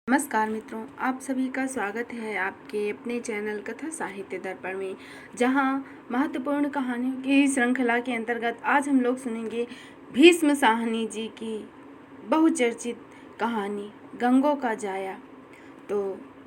नमस्कार मित्रों, आप सभी का स्वागत है आपके अपने चैनल कथा साहित्य दर्पण में, जहां महत्वपूर्ण कहानियों की श्रृंखला के अंतर्गत आज हम लोग सुनेंगे भीष्म साहनी जी की बहुचर्चित कहानी गंगों का जाया। तो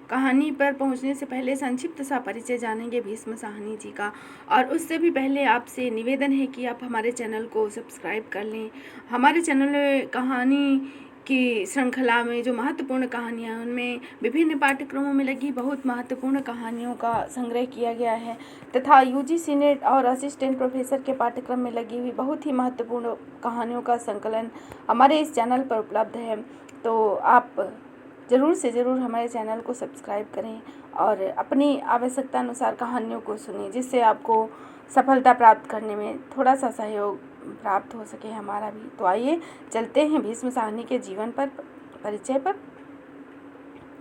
कहानी पर पहुंचने से पहले संक्षिप्त सा परिचय जानेंगे भीष्म साहनी जी का, और उससे भी पहले आपसे निवेदन है कि आप हमारे चैनल को सब्सक्राइब कर लें। हमारे चैनल में कहानी की श्रृंखला में जो महत्वपूर्ण कहानियाँ, उनमें विभिन्न पाठ्यक्रमों में लगी बहुत महत्वपूर्ण कहानियों का संग्रह किया गया है, तथा यूजीसी नेट और असिस्टेंट प्रोफेसर के पाठ्यक्रम में लगी हुई बहुत ही महत्वपूर्ण कहानियों का संकलन हमारे इस चैनल पर उपलब्ध है। तो आप ज़रूर से ज़रूर हमारे चैनल को सब्सक्राइब करें और अपनी आवश्यकता अनुसार कहानियों को सुनें, जिससे आपको सफलता प्राप्त करने में थोड़ा सा सहयोग प्राप्त हो सके हमारा भी। तो आइए चलते हैं भीष्म साहनी के जीवन पर परिचय पर।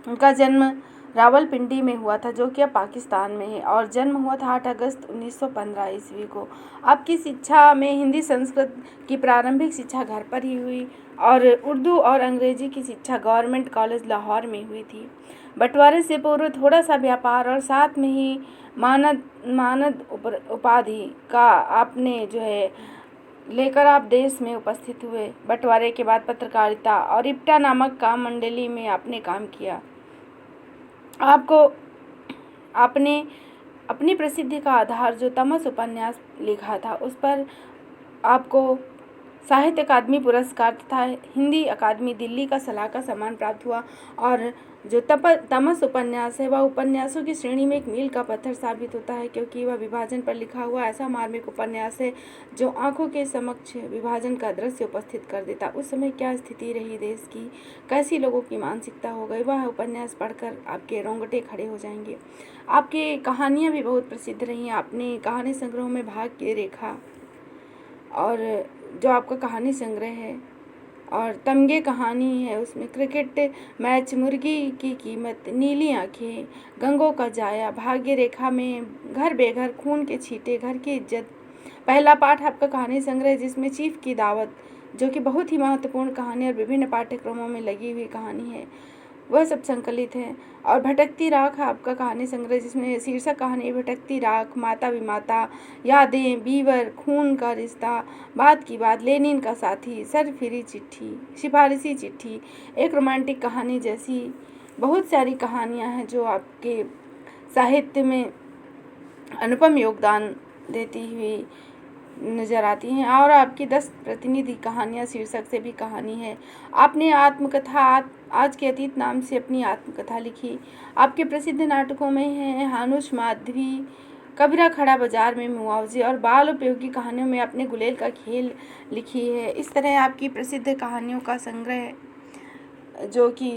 उनका जन्म रावलपिंडी में हुआ था, जो कि अब पाकिस्तान में है, और जन्म हुआ था 8 अगस्त 1915 ईस्वी को। आपकी शिक्षा में हिंदी संस्कृत की प्रारंभिक शिक्षा घर पर ही हुई और उर्दू और अंग्रेजी की शिक्षा गवर्नमेंट कॉलेज लाहौर में हुई थी। बंटवारे से पूर्व थोड़ा सा व्यापार और साथ में ही मानद उपाधि का आपने लेकर आप देश में उपस्थित हुए। बंटवारे के बाद पत्रकारिता और इप्टा नामक काम मंडली में आपने काम किया। आपने अपनी प्रसिद्धि का आधार जो तमस उपन्यास लिखा था, उस पर आपको साहित्य अकादमी पुरस्कार तथा हिंदी अकादमी दिल्ली का सलाह का सम्मान प्राप्त हुआ। और जो तमस उपन्यास है, वह उपन्यासों की श्रेणी में एक मील का पत्थर साबित होता है, क्योंकि वह विभाजन पर लिखा हुआ ऐसा मार्मिक उपन्यास है जो आंखों के समक्ष विभाजन का दृश्य उपस्थित कर देता। उस समय क्या स्थिति रही देश की, कैसी लोगों की मानसिकता हो गई, वह उपन्यास पढ़कर आपके रोंगटे खड़े हो जाएंगे। आपकी कहानियाँ भी बहुत प्रसिद्ध रही। आपने कहानी संग्रहों में भाग्य रेखा, और जो आपका कहानी संग्रह है, और तमगे कहानी है, उसमें क्रिकेट मैच, मुर्गी की कीमत, नीली आंखें, गंगों का जाया, भाग्य रेखा में घर बेघर, खून के छींटे, घर की इज्जत, पहला पाठ आपका कहानी संग्रह जिसमें चीफ की दावत, जो कि बहुत ही महत्वपूर्ण कहानी और विभिन्न पाठ्यक्रमों में लगी हुई कहानी है, वह सब संकलित है। और भटकती राख है आपका कहानी संग्रह, जिसमें शीर्षक कहानी भटकती राख, माता विमाता, यादें, बीवर, खून का रिश्ता, बात की बात, लेनिन का साथी, सरफिरी चिट्ठी, सिफारिशी चिट्ठी, एक रोमांटिक कहानी जैसी बहुत सारी कहानियां हैं जो आपके साहित्य में अनुपम योगदान देती हुई नजर आती हैं। और आपकी 10 प्रतिनिधि कहानियाँ शीर्षक से भी कहानी है। आपने आत्मकथा आज के अतीत नाम से अपनी आत्मकथा लिखी। आपके प्रसिद्ध नाटकों में हैं हानुश, माधवी, कबीरा खड़ा बाजार में, मुआवजे, और बाल उपयोगी कहानियों में आपने गुलेल का खेल लिखी है। इस तरह आपकी प्रसिद्ध कहानियों का संग्रह, जो कि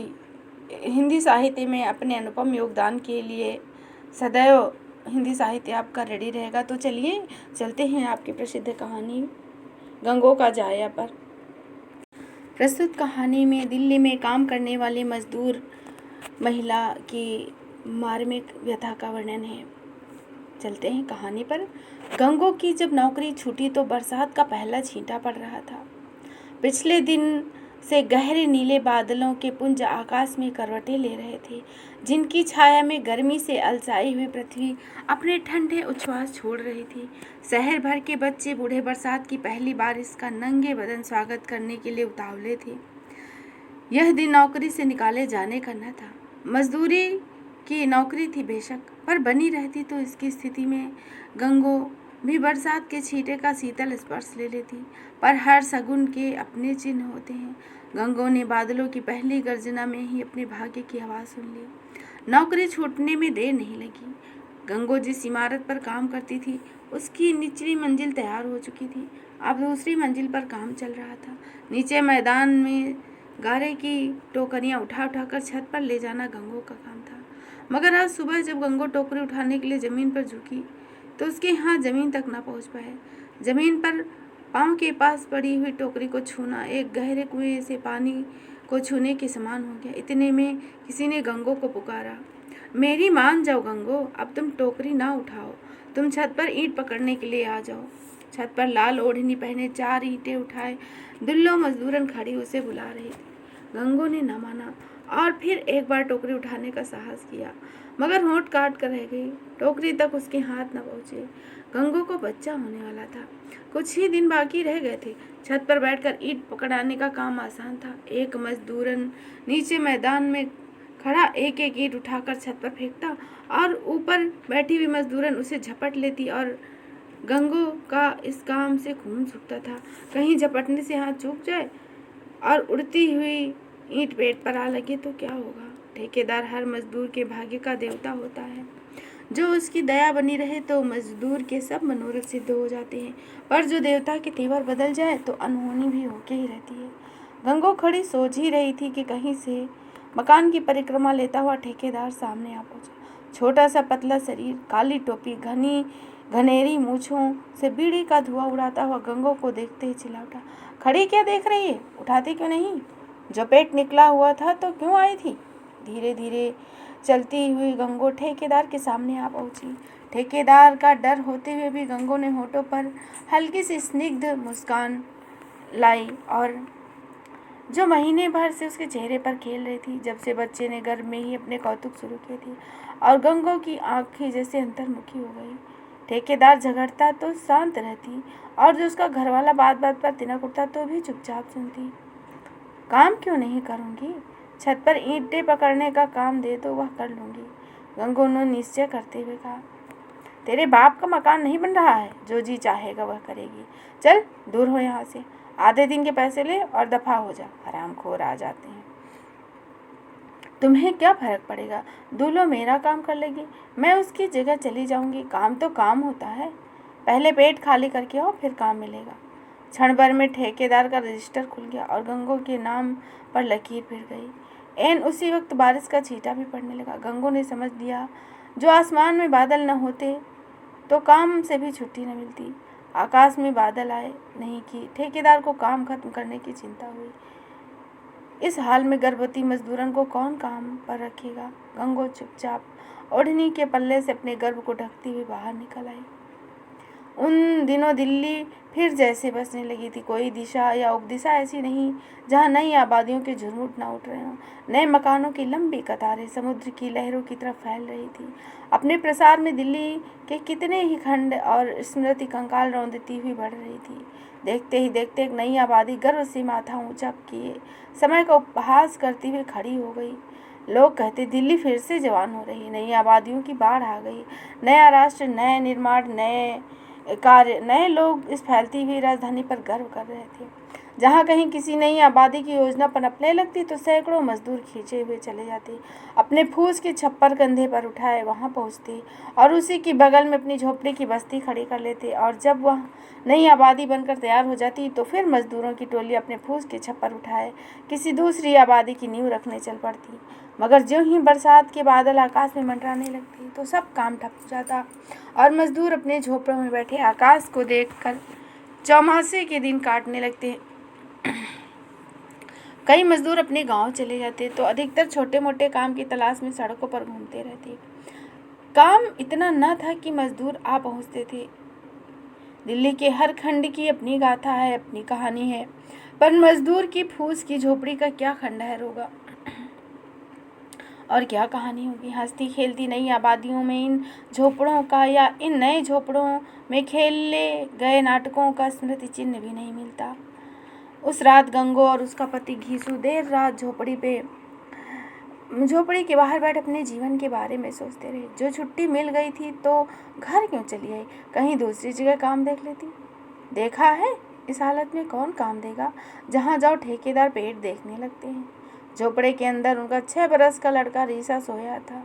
हिंदी साहित्य में अपने अनुपम योगदान के लिए सदैव हिंदी साहित्य आपका रेडी रहेगा। तो चलिए चलते हैं आपकी प्रसिद्ध कहानी गंगों का जाया पर। प्रस्तुत कहानी में दिल्ली में काम करने वाली मजदूर महिला की मार्मिक व्यथा का वर्णन है। चलते हैं कहानी पर। गंगों की जब नौकरी छूटी तो बरसात का पहला छींटा पड़ रहा था। पिछले दिन से गहरे नीले बादलों के पुंज आकाश में करवटें ले रहे थे, जिनकी छाया में गर्मी से अलसाई हुई पृथ्वी अपने ठंडे उच्छ्वास छोड़ रही थी। शहर भर के बच्चे बूढ़े बरसात की पहली बारिश का नंगे बदन स्वागत करने के लिए उतावले थे। यह दिन नौकरी से निकाले जाने का न था। मजदूरी की नौकरी थी बेशक, पर बनी रहती तो इसकी स्थिति में गंगों भी बरसात के छींटे का शीतल स्पर्श ले लेती। पर हर शगुन के अपने चिन्ह होते हैं। गंगों ने बादलों की पहली गर्जना में ही अपने भाग्य की आवाज़ सुन ली। नौकरी छूटने में देर नहीं लगी। गंगों जिस इमारत पर काम करती थी, उसकी निचली मंजिल तैयार हो चुकी थी। अब दूसरी मंजिल पर काम चल रहा था। नीचे मैदान में गारे की टोकरियां उठा उठाकर छत पर ले जाना गंगों का काम था। मगर आज सुबह जब गंगों टोकरी उठाने के लिए जमीन पर झुकी, तो उसके हाथ जमीन तक न पहुंच पाए। जमीन पर पांव के पास पड़ी हुई टोकरी को छूना एक गहरे कुएं से पानी को छूने के समान हो गया। इतने में किसी ने गंगों को पुकारा, मेरी मान जाओ गंगों, अब तुम टोकरी ना उठाओ, तुम छत पर ईंट पकड़ने के लिए आ जाओ। छत पर लाल ओढ़नी पहने 4 ईंटें उठाए दुल्लो मजदूरन खड़ी उसे बुला रही थी। गंगों ने न माना और फिर एक बार टोकरी उठाने का साहस किया, मगर होंठ काट कर रह गई। टोकरी तक उसके हाथ न पहुँचे। गंगू को बच्चा होने वाला था, कुछ ही दिन बाकी रह गए थे। छत पर बैठकर ईंट पकड़ाने का काम आसान था। एक मजदूरन नीचे मैदान में खड़ा एक एक ईंट उठाकर छत पर फेंकता और ऊपर बैठी हुई मजदूरन उसे झपट लेती और गंगू का इस काम से खून सूखता था। कहीं झपटने से हाथ चूक जाए और उड़ती हुई ईंट पेट पर आ लगे तो क्या होगा। ठेकेदार हर मजदूर के भाग्य का देवता होता है। जो उसकी दया बनी रहे तो मजदूर के सब मनोरथ सिद्ध हो जाते हैं, पर जो देवता के तेवर बदल जाए तो अनहोनी भी होके ही रहती है। गंगू खड़ी सोच ही रही थी कि कहीं से मकान की परिक्रमा लेता हुआ ठेकेदार सामने आ पहुंचा। छोटा सा पतला शरीर, काली टोपी, घनेरी मूछों से बीड़ी का धुआं उड़ाता हुआ गंगू को देखते ही चिल्ला उठा, खड़ी क्या देख रही है, उठाती क्यों नहीं? जो पेट निकला हुआ था तो क्यों आई थी? धीरे धीरे चलती हुई गंगू ठेकेदार के सामने आ पहुंची। ठेकेदार का डर होते हुए भी गंगू ने होठों पर हल्की सी स्निग्ध मुस्कान लाई और जो महीने भर से उसके चेहरे पर खेल रही थी, जब से बच्चे ने गर्भ में ही अपने कौतुक शुरू किए थे। और गंगू की आंखें जैसे अंतर्मुखी हो गई। ठेकेदार झगड़ता तो शांत रहती और जो उसका घरवाला बात बात पर तिनक उठता तो भी चुपचाप सुनती। काम क्यों नहीं करूँगी, छत पर ईंटें पकड़ने का काम दे तो वह कर लूँगी, गंगू ने निश्चय करते हुए कहा। तेरे बाप का मकान नहीं बन रहा है, जो जी चाहेगा वह करेगी। चल दूर हो यहाँ से, आधे दिन के पैसे ले और दफा हो जा, हरामखोर आ जाते हैं। तुम्हें क्या फर्क पड़ेगा, दूल्हो मेरा काम कर लेगी, मैं उसकी जगह चली जाऊंगी। काम तो काम होता है, पहले पेट खाली करके आओ फिर काम मिलेगा। क्षण भर में ठेकेदार का रजिस्टर खुल गया और गंगू के नाम पर लकीर फिर गई। एन उसी वक्त बारिश का छींटा भी पड़ने लगा। गंगू ने समझ लिया, जो आसमान में बादल न होते तो काम से भी छुट्टी न मिलती। आकाश में बादल आए नहीं कि ठेकेदार को काम खत्म करने की चिंता हुई। इस हाल में गर्भवती मजदूरन को कौन काम पर रखेगा। गंगू चुपचाप ओढ़नी के पल्ले से अपने गर्भ को ढकती हुई बाहर निकल आई। उन दिनों दिल्ली फिर जैसे बसने लगी थी। कोई दिशा या उपदिशा ऐसी नहीं जहाँ नई आबादियों के झुरमुट ना उठ रहे हों। नए मकानों की लंबी कतारें समुद्र की लहरों की तरफ फैल रही थी। अपने प्रसार में दिल्ली के कितने ही खंड और स्मृति कंकाल रौंदती हुई बढ़ रही थी। देखते ही देखते एक नई आबादी गर्व से माथा ऊंचा किए समय का उपहास करती हुई खड़ी हो गई। लोग कहते दिल्ली फिर से जवान हो रही, नई आबादियों की बाढ़ आ गई, नया राष्ट्र, नए निर्माण, नए कार्य, नए लोग इस फैलती हुई राजधानी पर गर्व कर रहे थे। जहाँ कहीं किसी नई आबादी की योजना पनपने लगती तो सैकड़ों मजदूर खींचे हुए चले जाते, अपने फूस के छप्पर कंधे पर उठाए वहाँ पहुँचते और उसी की बगल में अपनी झोपड़ी की बस्ती खड़ी कर लेते। और जब वह नई आबादी बनकर तैयार हो जाती तो फिर मजदूरों की टोली अपने फूस के छप्पर उठाए किसी दूसरी आबादी की नींव रखने चल पड़ती। मगर ज्यों ही बरसात के बादल आकाश में मंडराने लगते तो सब काम ठप हो जाता और मजदूर अपने झोपड़ों में बैठे आकाश को देखकर चौमासे के दिन काटने लगते। कई मजदूर अपने गांव चले जाते तो अधिकतर छोटे मोटे काम की तलाश में सड़कों पर घूमते रहते। काम इतना न था कि मजदूर आ पहुंचते थे। दिल्ली के हर खंड की अपनी गाथा है, अपनी कहानी है, पर मजदूर की फूस की झोपड़ी का क्या खंडहर होगा और क्या कहानी होगी। हंसती खेलती नई आबादियों में इन झोपड़ों का या इन नए झोपड़ों में खेले गए नाटकों का स्मृति चिन्ह भी नहीं मिलता। उस रात गंगू और उसका पति घीसू देर रात झोपड़ी के बाहर बैठ अपने जीवन के बारे में सोचते रहे। जो छुट्टी मिल गई थी तो घर क्यों चली आई, कहीं दूसरी जगह काम देख लेती। देखा है इस हालत में कौन काम देगा, जहाँ जाओ ठेकेदार पेट देखने लगते हैं। झोपड़े के अंदर उनका 6 बरस का लड़का रीसा सोया था।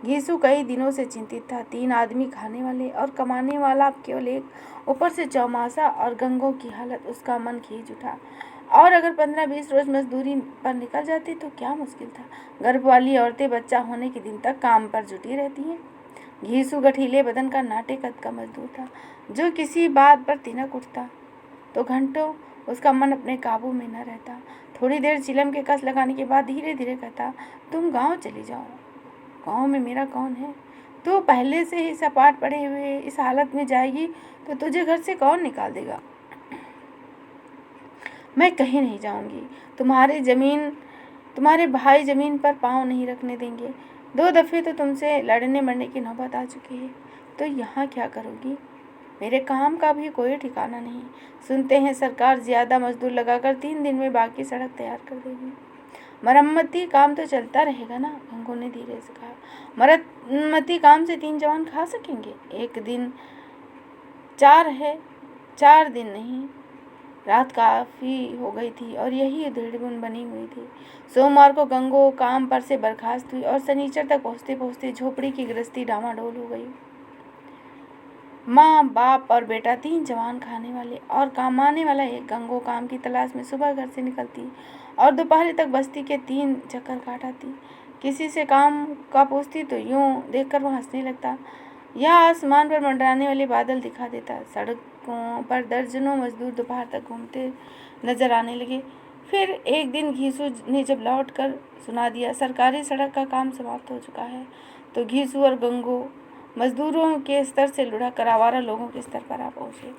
घीसू कई दिनों से चिंतित था। 3 आदमी खाने वाले और कमाने वाला अब केवल एक, ऊपर से चौमासा और गंगू की हालत, उसका मन खींच उठा। और अगर 15-20 रोज मजदूरी पर निकल जाती तो क्या मुश्किल था। गर्भ वाली औरतें बच्चा होने के दिन तक काम पर जुटी रहती हैं। घीसू गठीले बदन का नाटे कद का मजदूर था, जो किसी बात पर तिनक उठता तो घंटों उसका मन अपने काबू में न रहता। थोड़ी देर चिलम के कस लगाने के बाद धीरे धीरे कहता, तुम गांव चली जाओ, गांव में मेरा कौन है। तू पहले से ही सपाट पड़े हुए इस हालत में जाएगी तो तुझे घर से कौन निकाल देगा। मैं कहीं नहीं जाऊंगी, तुम्हारी जमीन तुम्हारे भाई ज़मीन पर पाँव नहीं रखने देंगे। 2 दफ़े तो तुमसे लड़ने मरने की नौबत आ चुकी है, तो यहाँ क्या करोगी? मेरे काम का भी कोई ठिकाना नहीं। सुनते हैं सरकार ज़्यादा मजदूर लगाकर 3 दिन में बाकी सड़क तैयार कर देगी। मरम्मती काम तो चलता रहेगा ना, गंगू ने धीरे से कहा। मरम्मती काम से 3 जवान खा सकेंगे? एक दिन 4 है, 4 दिन नहीं। रात काफ़ी हो गई थी और यही उधेड़बुन बनी हुई थी। सोमवार को गंगू काम पर से बर्खास्त हुई और शनिचर तक पहुँचते पहुँचते झोपड़ी की गृहस्थी डामाडोल हो गई। माँ, बाप और बेटा, 3 जवान खाने वाले और कमाने वाला एक। गंगू काम की तलाश में सुबह घर से निकलती और दोपहर तक बस्ती के 3 चक्कर काट आती। किसी से काम का पूछती तो यूं देखकर वह हंसने लगता या आसमान पर मंडराने वाले बादल दिखा देता। सड़कों पर दर्जनों मजदूर दोपहर तक घूमते नजर आने लगे। फिर एक दिन घीसू ने जब लौट कर सुना दिया सरकारी सड़क का काम समाप्त हो चुका है, तो घीसू और गंगू मजदूरों के स्तर से लुढ़क आवारा लोगों के स्तर पर आ पहुँचे।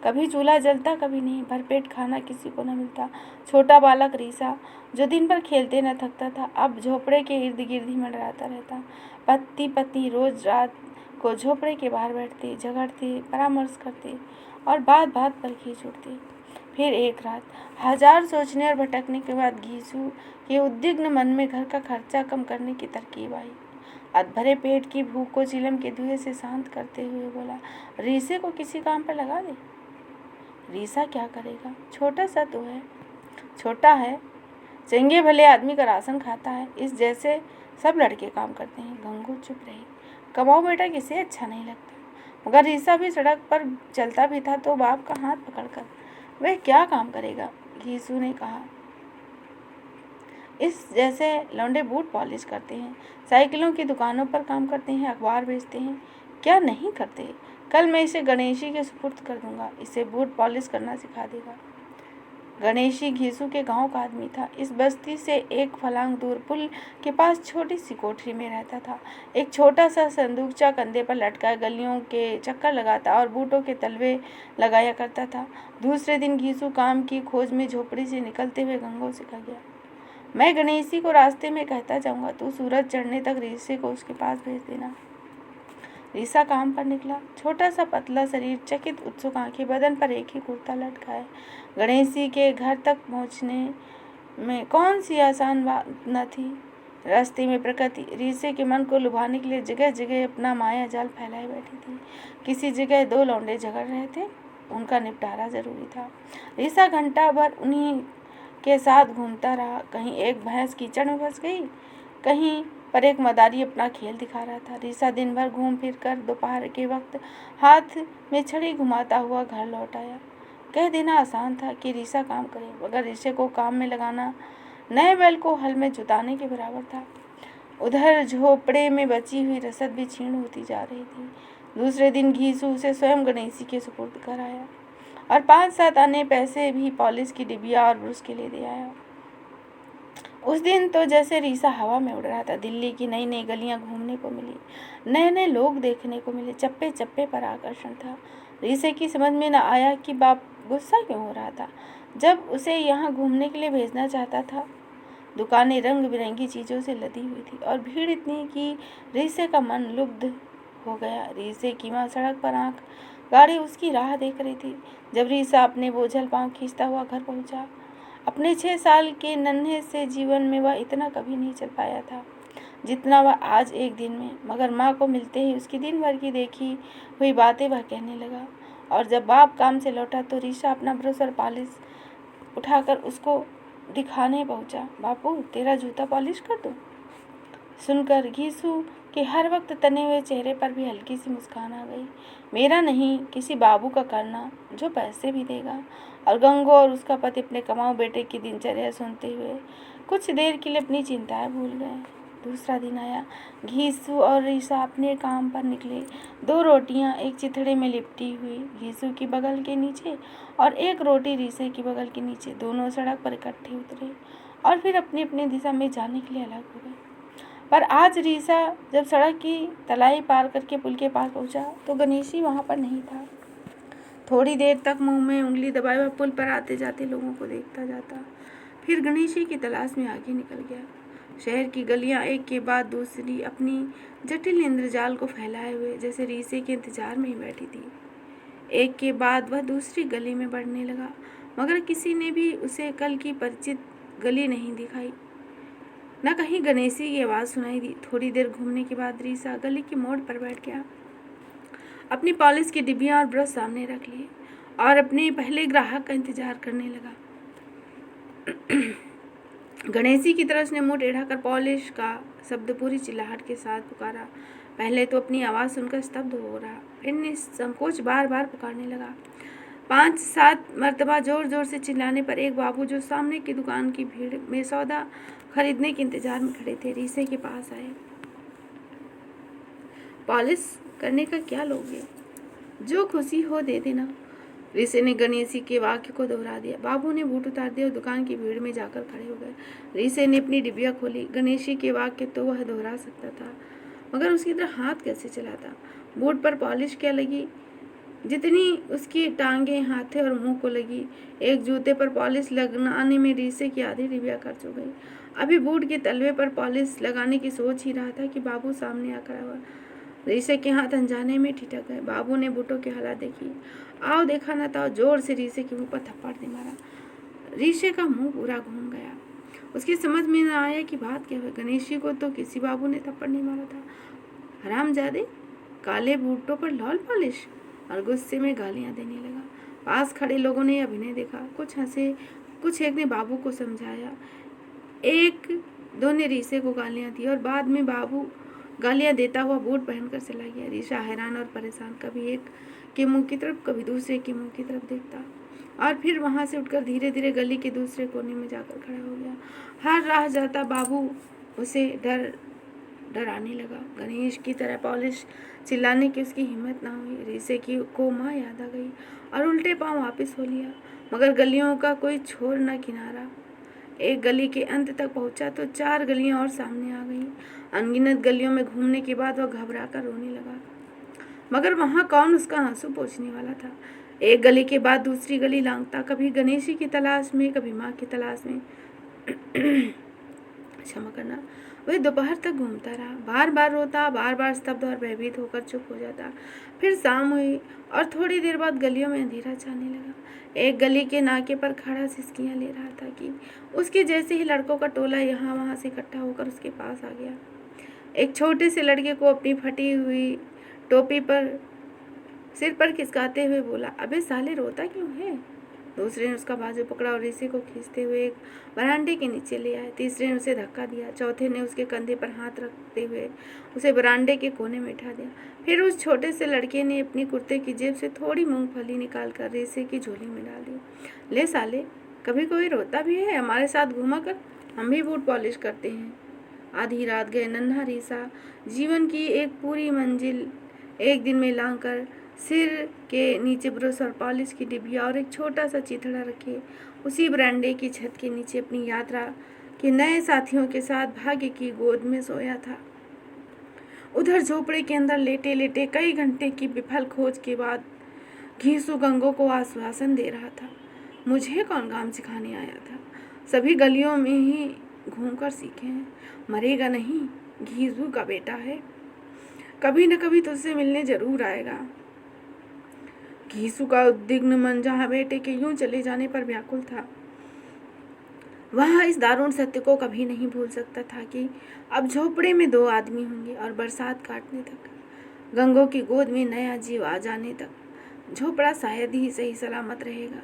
कभी चूल्हा जलता, कभी नहीं। भरपेट खाना किसी को न मिलता। छोटा बालक रीसा, जो दिन भर खेलते न थकता था, अब झोपड़े के इर्द गिर्द ही मंडराता रहता। पति पत्नी रोज रात को झोपड़े के बाहर बैठते, झगड़ते, परामर्श करते और बात बात पर खींच उठते। फिर एक रात 1000 सोचने और भटकने के बाद घीसू के उद्विग्न मन में घर का खर्चा कम करने की तरकीब आई। अधभरे पेट की भूख को चिलम के धुएं से शांत करते हुए बोला, रीसे को किसी काम पर लगा दे। रीसा क्या करेगा? छोटा सा तो है। छोटा है, चंगे भले आदमी का राशन खाता है, इस जैसे सब लड़के काम करते हैं। गंगू चुप रही। कमाओ बेटा किसे अच्छा नहीं लगता, मगर रीसा भी सड़क पर चलता भी था तो बाप का हाथ पकड़कर वह क्या काम करेगा? घीसू ने कहा, इस जैसे लौंडे बूट पॉलिश करते हैं, साइकिलों की दुकानों पर काम करते हैं, अखबार बेचते हैं, क्या नहीं करते? कल मैं इसे गणेशी के सुपुर्द कर दूंगा, इसे बूट पॉलिश करना सिखा देगा। गणेशी घीसू के गांव का आदमी था। इस बस्ती से एक फलांग दूर पुल के पास छोटी सी कोठरी में रहता था। एक छोटा सा संदूकचा कंधे पर लटकाए गलियों के चक्कर लगाता और बूटों के तलवे लगाया करता था। दूसरे दिन घीसू काम की खोज में झोपड़ी से निकलते हुए गंगू से कह गया, मैं गणेशी को रास्ते में कहता जाऊंगा, तू सूरज चढ़ने तक रीसे को उसके पास भेज देना। रीसा काम पर निकला। छोटा सा पतला शरीर, चकित उत्सुक आंखें, बदन पर एक ही कुर्ता लटकाए। गणेशी के घर तक पहुंचने में कौन सी आसान बात न थी। रास्ते में प्रकृति रीसे के मन को लुभाने के लिए जगह जगह अपना माया जाल फैलाए बैठी थी। किसी जगह 2 लौंडे झगड़ रहे थे, उनका निपटारा जरूरी था। रीसा घंटा भर उन्हीं के साथ घूमता रहा। कहीं एक भैंस कीचड़ में फंस गई, कहीं पर एक मदारी अपना खेल दिखा रहा था। रीसा दिन भर घूम फिर कर दोपहर के वक्त हाथ में छड़ी घुमाता हुआ घर लौट आया। कह देना आसान था कि रीसा काम करे, मगर रीसे को काम में लगाना नए बैल को हल में जुताने के बराबर था। उधर झोपड़े में बची हुई रसद भी क्षीण होती जा रही थी। दूसरे दिन घीसू उसे स्वयं गणेशी के सुपुर्द कर आया और 5-7 आने पैसे भी पॉलिश की डिबिया और ब्रश के लिए दे आया। उस दिन तो जैसे रीसा हवा में उड़ रहा था। दिल्ली की नई नई गलियां घूमने को मिली, नए नए लोग देखने को मिले, चप्पे चप्पे पर आकर्षण था। रीसे की समझ में न आया कि बाप गुस्सा क्यों हो रहा था जब उसे यहाँ घूमने के लिए भेजना चाहता था। दुकानें रंग बिरंगी चीज़ों से लदी हुई थी और भीड़ इतनी कि रीसे का मन लुब्ध हो गया। रीसे की माँ सड़क पर आंख गाड़ी उसकी राह देख रही थी। जब रीसा अपने बोझल पाँव खींचता हुआ घर पहुंचा, अपने 6 साल के नन्हे से जीवन में वह इतना कभी नहीं चल पाया था जितना वह आज एक दिन में। मगर माँ को मिलते ही उसकी दिन भर की देखी हुई बातें वह कहने लगा। और जब बाप काम से लौटा तो रीसा अपना ब्रश और पॉलिश उठाकर उसको दिखाने पहुंचा। बापू, तेरा जूता पॉलिश कर दूं? सुनकर घीसू के हर वक्त तने हुए चेहरे पर भी हल्की सी मुस्कान आ गई। मेरा नहीं, किसी बाबू का करना जो पैसे भी देगा। और गंगू और उसका पति अपने कमाऊ बेटे की दिनचर्या सुनते हुए कुछ देर के लिए अपनी चिंताएं भूल गए। दूसरा दिन आया। घीसू और रीसा अपने काम पर निकले। 2 रोटियां एक चिथड़े में लिपटी हुई घीसू की बगल के नीचे और एक रोटी रीसे की बगल के नीचे। दोनों सड़क पर इकट्ठे उतरे और फिर अपनी अपनी दिशा में जाने के लिए अलग हो गए। पर आज रीसा जब सड़क की तलाई पार करके पुल के पास पहुंचा तो गणेशी वहां पर नहीं था। थोड़ी देर तक मुंह में उंगली दबाए हुए पुल पर आते जाते लोगों को देखता जाता। फिर गणेशी की तलाश में आगे निकल गया। शहर की गलियां एक के बाद दूसरी अपनी जटिल इंद्रजाल को फैलाए हुए जैसे रीसे के इंतजार में ही बैठी थी। एक के बाद वह दूसरी गली में बढ़ने लगा, मगर किसी ने भी उसे कल की परिचित गली नहीं दिखाई, न कहीं गणेशी की आवाज़ सुनाई दी। थोड़ी देर घूमने के बाद रीसा गली की मोड़ पर बैठ गया, अपनी पॉलिश की डिब्बियां और ब्रश सामने रख लिए और अपने पहले ग्राहक का इंतजार करने लगा। गणेशी की तरफ उसने मुंह टेढ़ा कर पॉलिश का शब्द पूरी चिल्लाहट के साथ पुकारा। पहले तो अपनी आवाज़ सुनकर स्तब्ध हो रहा, फिर निसंकोच बार बार पुकारने लगा। 5-7 मरतबा जोर जोर से चिल्लाने पर एक बाबू जो सामने की दुकान की भीड़ में सौदा खरीदने के इंतजार में खड़े थे, रीसे के पास आए। पॉलिश करने का क्या लोगे, जो खुशी हो दे देना। रीसे ने गणेशी के वाक्य को दोहरा दिया। बाबू ने बूट उतार दिया और दुकान की भीड़ में जाकर खड़े हो गए। रीसे ने अपनी डिबिया खोली। गणेशी के वाक्य तो वह दोहरा सकता था, मगर उसकी तरह हाथ कैसे चलाता। बूट पर पॉलिश क्या लगी जितनी उसकी टांगें, हाथे और मुंह को लगी। एक जूते पर पॉलिश लगाने में रीसे की आधी डिबिया खर्च हो गई। अभी बूट के तलवे पर पॉलिश लगाने की सोच ही रहा था कि बाबू सामने आकर हुआ। रीसे के हाथ अनजाने में ठिठक गए। बाबू ने बूटों की हालत देखी, आओ देखा न था, जोर से रीसे के मुंह पर थप्पड़ दे मारा। रीसे का मुंह पूरा घूम गया। उसकी समझ में न आया कि बात क्या है। गणेशी को तो किसी बाबू ने थप्पड़ नहीं मारा था। हरामजादे, काले बूटों पर लाल पॉलिश, और गुस्से में गालियां देने लगा। पास खड़े लोगों ने अभिनय देखा, कुछ हंसे, कुछ एक ने बाबू को समझाया, एक दो ने रीसे को गालियां दी और बाद में बाबू गालियां देता हुआ बूट पहनकर चला गया। रीसा हैरान और परेशान कभी एक के मुंह की तरफ कभी दूसरे के मुंह की तरफ देखता और फिर वहां से उठकर धीरे धीरे गली के दूसरे कोने में जाकर खड़ा हो गया। हर राह जाता बाबू उसे डराने लगा। गणेश की तरह पॉलिश चिल्लाने की उसकी हिम्मत ना हुई। रीसे को माँ याद आ गई और उल्टे पांव वापस हो लिया, मगर गलियों का कोई छोर न किनारा। एक गली के अंत तक पहुंचा तो 4 गलियां और सामने आ गईं। अनगिनत गलियों में घूमने के बाद वह घबराकर रोने लगा, मगर वहां कौन उसका आंसू पोंछने वाला था। एक गली के बाद दूसरी गली लांघता, कभी गणेशी की तलाश में, कभी माँ की तलाश में। क्षमा करना। वह दोपहर तक घूमता रहा, बार बार रोता, बार बार स्तब्ध और भयभीत होकर चुप हो जाता। फिर शाम हुई और थोड़ी देर बाद गलियों में अंधेरा छाने लगा। एक गली के नाके पर खड़ा सिसकियां ले रहा था कि उसके जैसे ही लड़कों का टोला यहाँ वहाँ से इकट्ठा होकर उसके पास आ गया। एक छोटे से लड़के को अपनी फटी हुई टोपी पर सिर पर खिसकाते हुए बोला, अबे साले रोता क्यों है। दूसरे ने उसका बाजू पकड़ा और रीसे को खींचते हुए एक बरामदे के नीचे ले आए। तीसरे ने उसे धक्का दिया। चौथे ने उसके कंधे पर हाथ रखते हुए उसे बरामदे के कोने में बैठा दिया। फिर उस छोटे से लड़के ने अपनी कुर्ते की जेब से थोड़ी मूंगफली निकालकर रीसे की झोली में डाल दी। ले साले, कभी कोई रोता भी है, हमारे साथ घूमा कर, हम भी बूट पॉलिश करते हैं। आधी रात गए नन्हा रीसा जीवन की एक पूरी मंजिल एक दिन में लांघ कर सिर के नीचे ब्रश और पॉलिश की डिबिया और एक छोटा सा चिथड़ा रखे उसी बरामदे की छत के नीचे अपनी यात्रा के नए साथियों के साथ भाग्य की गोद में सोया था। उधर झोपड़े के अंदर लेटे लेटे कई घंटे की विफल खोज के बाद घीसू गंगो को आश्वासन दे रहा था। मुझे कौन काम सिखाने आया था, सभी गलियों में ही घूमकर सीखे हैं, मरेगा नहीं, घीसू का बेटा है, कभी न कभी तुझसे मिलने जरूर आएगा। घीसू का उद्विग्न मन जहाँ बेटे के यूं चले जाने पर व्याकुल था, वह इस दारुण सत्य को कभी नहीं भूल सकता था कि अब झोपड़े में 2 आदमी होंगे और बरसात काटने तक, गंगो की गोद में नया जीव आ जाने तक झोपड़ा शायद ही सही सलामत रहेगा।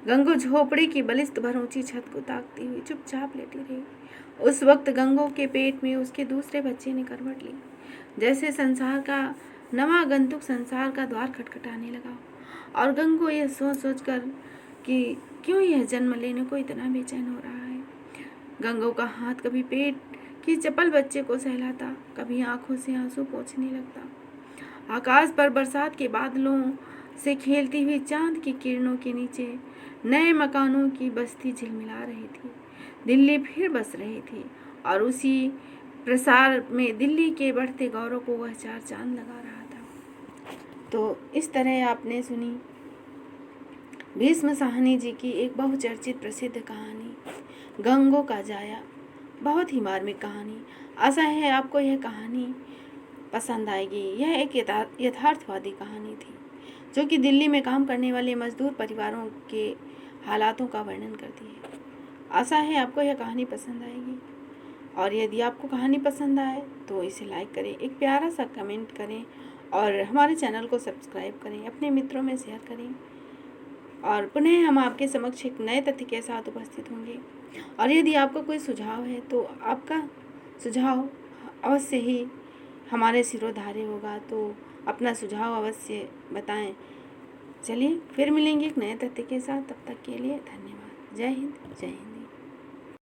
गंगो झोपड़े की बलिष्ठ भर ऊंची छत को ताकती हुई चुपचाप लेटी रही। उस वक्त गंगो के पेट में उसके दूसरे बच्चे ने करवट ली, जैसे संसार का नवा आगंतुक संसार का द्वार खटखटाने लगा। और गंगो यह सोच सोच कर कि क्यों यह जन्म लेने को इतना बेचैन हो रहा है। गंगो का हाथ कभी पेट की चपल बच्चे को सहलाता, कभी आंखों से आंसू पोंछने लगता। आकाश पर बरसात के बादलों से खेलती हुई चांद की किरणों के नीचे नए मकानों की बस्ती झिलमिला रही थी। दिल्ली फिर बस रही थी और उसी प्रसार में दिल्ली के बढ़ते गौरव को वह 4 चांद लगा रहा था। तो इस तरह आपने सुनी भीष्म साहनी जी की एक बहुचर्चित प्रसिद्ध कहानी गंगों का जाया, बहुत ही मार्मिक कहानी। आशा है आपको यह कहानी पसंद आएगी। यह एक यथार्थवादी कहानी थी जो कि दिल्ली में काम करने वाले मजदूर परिवारों के हालातों का वर्णन करती है। आशा है आपको यह कहानी पसंद आएगी, और यदि आपको कहानी पसंद आए तो इसे लाइक करें, एक प्यारा सा कमेंट करें और हमारे चैनल को सब्सक्राइब करें, अपने मित्रों में शेयर करें। और पुनः हम आपके समक्ष एक नए तथ्य के साथ उपस्थित होंगे। और यदि आपका कोई सुझाव है तो आपका सुझाव अवश्य ही हमारे सिरोधार्य होगा, तो अपना सुझाव अवश्य बताएं। चलिए फिर मिलेंगे एक नए तथ्य के साथ, तब तक के लिए धन्यवाद। जय हिंद, जय हिंद।